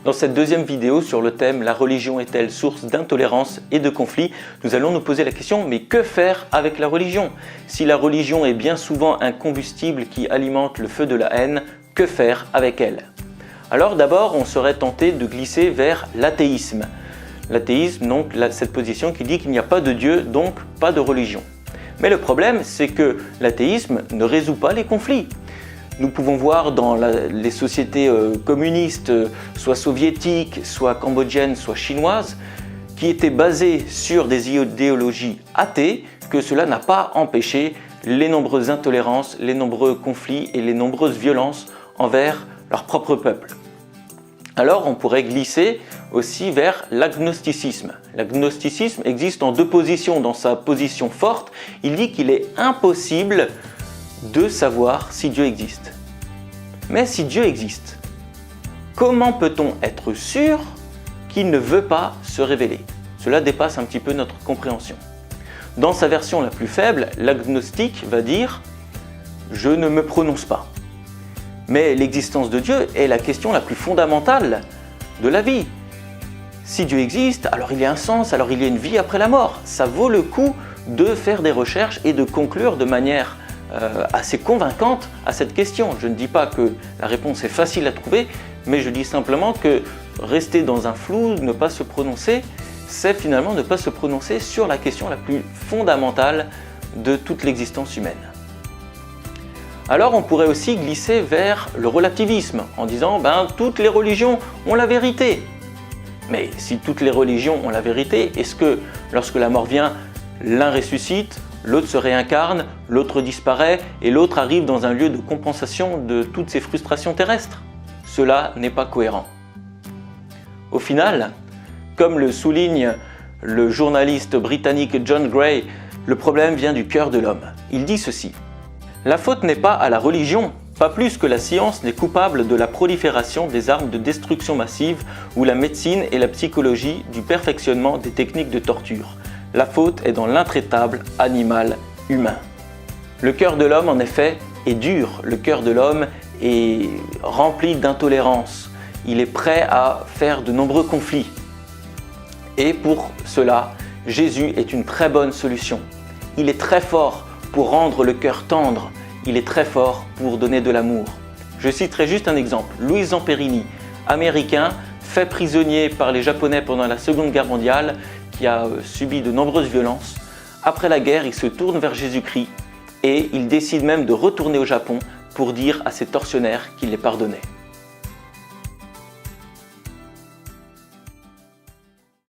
Dans cette deuxième vidéo sur le thème « La religion est-elle source d'intolérance et de conflit ?», nous allons nous poser la question « Mais que faire avec la religion ?» Si la religion est bien souvent un combustible qui alimente le feu de la haine, que faire avec elle? Alors d'abord, on serait tenté de glisser vers l'athéisme. L'athéisme, donc cette position qui dit qu'il n'y a pas de Dieu, donc pas de religion. Mais le problème, c'est que l'athéisme ne résout pas les conflits. Nous pouvons voir dans les sociétés communistes, soit soviétiques, soit cambodgiennes, soit chinoises, qui étaient basées sur des idéologies athées, que cela n'a pas empêché les nombreuses intolérances, les nombreux conflits et les nombreuses violences envers leur propre peuple. Alors on pourrait glisser aussi vers l'agnosticisme. L'agnosticisme existe en deux positions. Dans sa position forte, il dit qu'il est impossible de savoir si Dieu existe. Mais si Dieu existe, comment peut-on être sûr qu'il ne veut pas se révéler? Cela dépasse un petit peu notre compréhension. Dans sa version la plus faible, l'agnostique va dire « je ne me prononce pas ». Mais l'existence de Dieu est la question la plus fondamentale de la vie. Si Dieu existe, alors il y a un sens, alors il y a une vie après la mort. Ça vaut le coup de faire des recherches et de conclure de manière assez convaincante à cette question. Je ne dis pas que la réponse est facile à trouver, mais je dis simplement que rester dans un flou, ne pas se prononcer, c'est finalement ne pas se prononcer sur la question la plus fondamentale de toute l'existence humaine. Alors on pourrait aussi glisser vers le relativisme en disant toutes les religions ont la vérité. Mais si toutes les religions ont la vérité, est-ce que lorsque la mort vient, l'un ressuscite, l'autre se réincarne, l'autre disparaît et l'autre arrive dans un lieu de compensation de toutes ces frustrations terrestres? Cela n'est pas cohérent. Au final, comme le souligne le journaliste britannique John Gray, le problème vient du cœur de l'homme. Il dit ceci: « La faute n'est pas à la religion, pas plus que la science n'est coupable de la prolifération des armes de destruction massive ou la médecine et la psychologie du perfectionnement des techniques de torture. La faute est dans l'intraitable animal humain. » Le cœur de l'homme, en effet, est dur. Le cœur de l'homme est rempli d'intolérance. Il est prêt à faire de nombreux conflits. Et pour cela, Jésus est une très bonne solution. Il est très fort pour rendre le cœur tendre. Il est très fort pour donner de l'amour. Je citerai juste un exemple. Louis Zamperini, américain, fait prisonnier par les Japonais pendant la Seconde Guerre mondiale, qui a subi de nombreuses violences. Après la guerre, il se tourne vers Jésus-Christ et il décide même de retourner au Japon pour dire à ses tortionnaires qu'il les pardonnait.